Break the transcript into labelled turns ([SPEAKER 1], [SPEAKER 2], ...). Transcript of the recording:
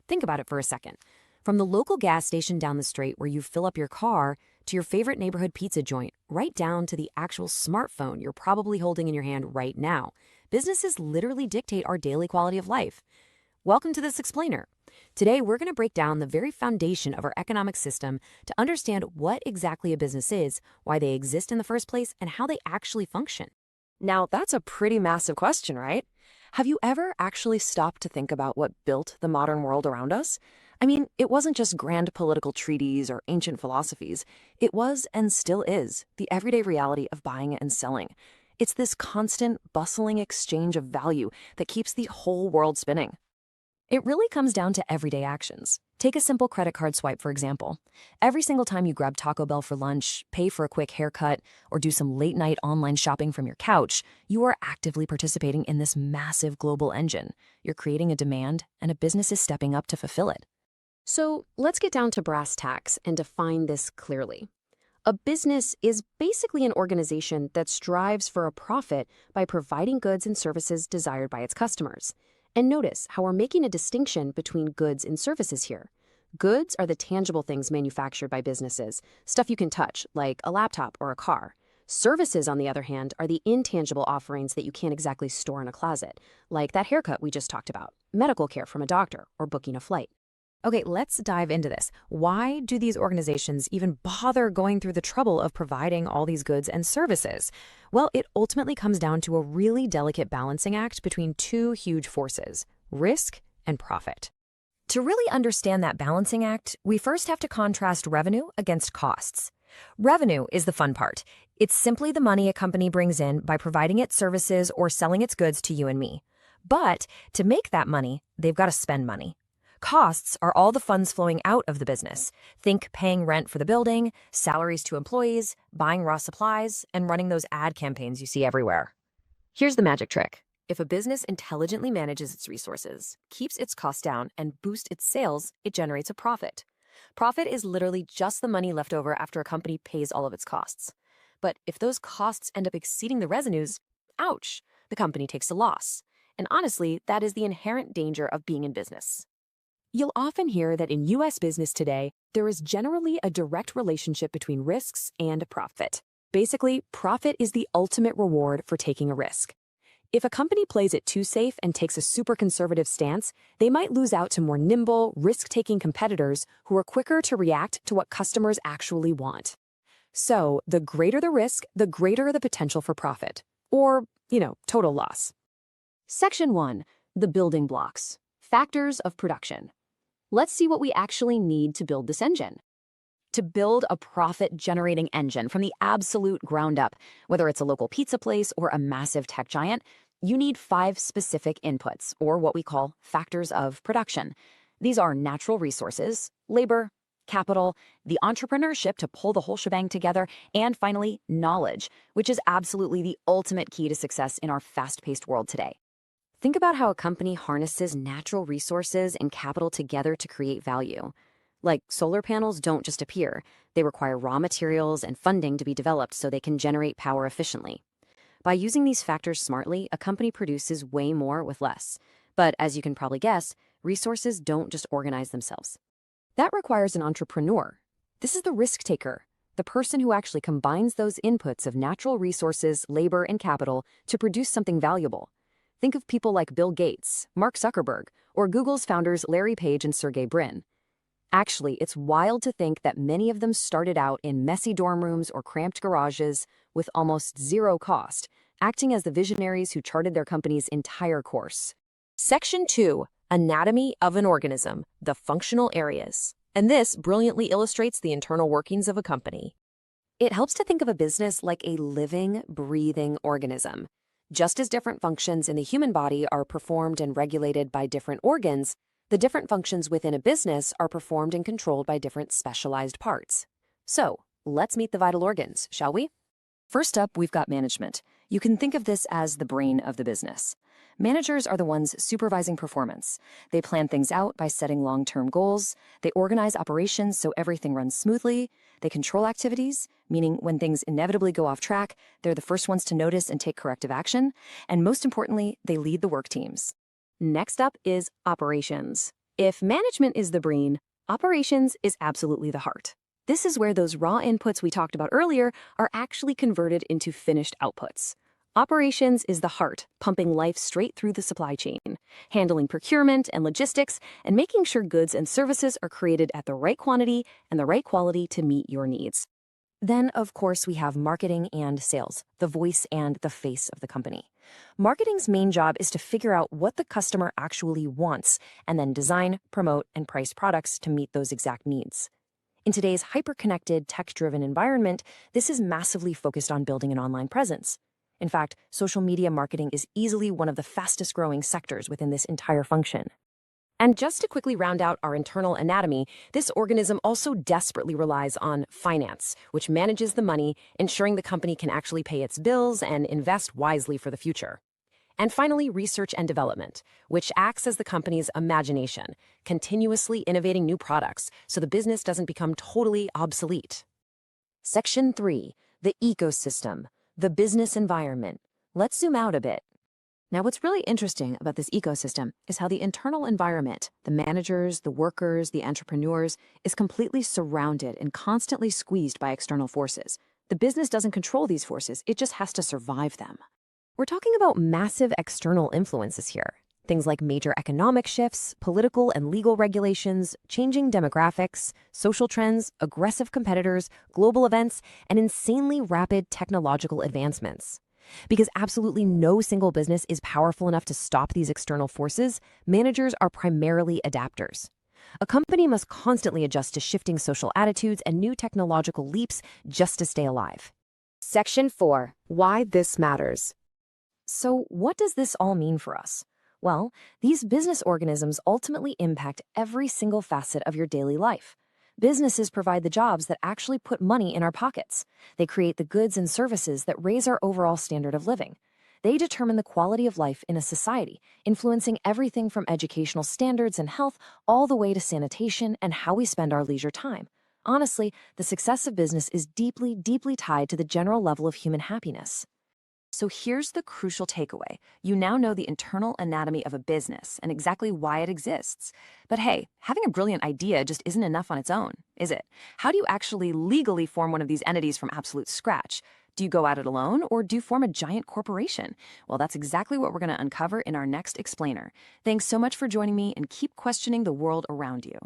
[SPEAKER 1] Think about it for a second. From the local gas station down the street where you fill up your car to your favorite neighborhood pizza joint, right down to the actual smartphone you're probably holding in your hand right now, businesses literally dictate our daily quality of life. Welcome to This Explainer. Today, we're going to break down the very foundation of our economic system to understand what exactly a business is, why they exist in the first place, and how they actually function.
[SPEAKER 2] Now, that's a pretty massive question, right? Have you ever actually stopped to think about what built the modern world around us? I mean, it wasn't just grand political treaties or ancient philosophies. It was, and still is, the everyday reality of buying and selling. It's this constant, bustling exchange of value that keeps the whole world spinning. It really comes down to everyday actions. Take a simple credit card swipe, for example. Every single time you grab Taco Bell for lunch, pay for a quick haircut, or do some late-night online shopping from your couch, you are actively participating in this massive global engine. You're creating a demand, and a business is stepping up to fulfill it.
[SPEAKER 1] So let's get down to brass tacks and define this clearly. A business is basically an organization that strives for a profit by providing goods and services desired by its customers. And notice how we're making a distinction between goods and services here. Goods are the tangible things manufactured by businesses, stuff you can touch, like a laptop or a car. Services, on the other hand, are the intangible offerings that you can't exactly store in a closet, like that haircut we just talked about, medical care from a doctor, or booking a flight. Okay, let's dive into this. Why do these organizations even bother going through the trouble of providing all these goods and services? Well, it ultimately comes down to a really delicate balancing act between two huge forces: risk and profit.
[SPEAKER 2] To really understand that balancing act, we first have to contrast revenue against costs. Revenue is the fun part. It's simply the money a company brings in by providing its services or selling its goods to you and me. But to make that money, they've got to spend money. Costs are all the funds flowing out of the business. Think paying rent for the building, salaries to employees, buying raw supplies, and running those ad campaigns you see everywhere. Here's the magic trick. If a business intelligently manages its resources, keeps its costs down, and boosts its sales, it generates a profit. Profit is literally just the money left over after a company pays all of its costs. But if those costs end up exceeding the revenues, ouch, the company takes a loss. And honestly, that is the inherent danger of being in business. You'll often hear that in U.S. business today, there is generally a direct relationship between risks and profit. Basically, profit is the ultimate reward for taking a risk. If a company plays it too safe and takes a super conservative stance, they might lose out to more nimble, risk-taking competitors who are quicker to react to what customers actually want. So, the greater the risk, the greater the potential for profit. Or, total loss. Section 1. The building blocks. Factors of production. Let's see what we actually need to build this engine. To build a profit-generating engine from the absolute ground up, whether it's a local pizza place or a massive tech giant, you need 5 specific inputs, or what we call factors of production. These are natural resources, labor, capital, the entrepreneurship to pull the whole shebang together, and finally, knowledge, which is absolutely the ultimate key to success in our fast-paced world today. Think about how a company harnesses natural resources and capital together to create value. Like solar panels don't just appear. They require raw materials and funding to be developed so they can generate power efficiently. By using these factors smartly, a company produces way more with less. But as you can probably guess, resources don't just organize themselves. That requires an entrepreneur. This is the risk taker, the person who actually combines those inputs of natural resources, labor, and capital to produce something valuable. Think of people like Bill Gates, Mark Zuckerberg, or Google's founders Larry Page and Sergey Brin. Actually, it's wild to think that many of them started out in messy dorm rooms or cramped garages with almost zero cost, acting as the visionaries who charted their company's entire course. Section 2. Anatomy of an organism, the functional areas. And this brilliantly illustrates the internal workings of a company. It helps to think of a business like a living, breathing organism. Just as different functions in the human body are performed and regulated by different organs, the different functions within a business are performed and controlled by different specialized parts. So, let's meet the vital organs, shall we? First up, we've got management. You can think of this as the brain of the business. Managers are the ones supervising performance. They plan things out by setting long-term goals. They organize operations so everything runs smoothly. They control activities, meaning when things inevitably go off track, they're the first ones to notice and take corrective action. And most importantly, they lead the work teams. Next up is operations.
[SPEAKER 1] If management is the brain, operations is absolutely the heart. This is where those raw inputs we talked about earlier are actually converted into finished outputs. Operations is the heart, pumping life straight through the supply chain, handling procurement and logistics, and making sure goods and services are created at the right quantity and the right quality to meet your needs. Then, of course, we have marketing and sales, the voice and the face of the company. Marketing's main job is to figure out what the customer actually wants and then design, promote, and price products to meet those exact needs. In today's hyper-connected, tech-driven environment, this is massively focused on building an online presence. In fact, social media marketing is easily one of the fastest-growing sectors within this entire function. And just to quickly round out our internal anatomy, this organism also desperately relies on finance, which manages the money, ensuring the company can actually pay its bills and invest wisely for the future. And finally, research and development, which acts as the company's imagination, continuously innovating new products so the business doesn't become totally obsolete. Section 3, the ecosystem, the business environment. Let's zoom out a bit. Now, what's really interesting about this ecosystem is how the internal environment, the managers, the workers, the entrepreneurs, is completely surrounded and constantly squeezed by external forces. The business doesn't control these forces, it just has to survive them. We're talking about massive external influences here. Things like major economic shifts, political and legal regulations, changing demographics, social trends, aggressive competitors, global events, and insanely rapid technological advancements. Because absolutely no single business is powerful enough to stop these external forces, managers are primarily adapters. A company must constantly adjust to shifting social attitudes and new technological leaps just to stay alive. Section 4. Why this matters. So, what does this all mean for us? Well, these business organisms ultimately impact every single facet of your daily life. Businesses provide the jobs that actually put money in our pockets. They create the goods and services that raise our overall standard of living. They determine the quality of life in a society, influencing everything from educational standards and health all the way to sanitation and how we spend our leisure time. Honestly, the success of business is deeply, deeply tied to the general level of human happiness. So here's the crucial takeaway. You now know the internal anatomy of a business and exactly why it exists. But hey, having a brilliant idea just isn't enough on its own, is it? How do you actually legally form one of these entities from absolute scratch? Do you go at it alone, or do you form a giant corporation? Well, that's exactly what we're going to uncover in our next explainer. Thanks so much for joining me, and keep questioning the world around you.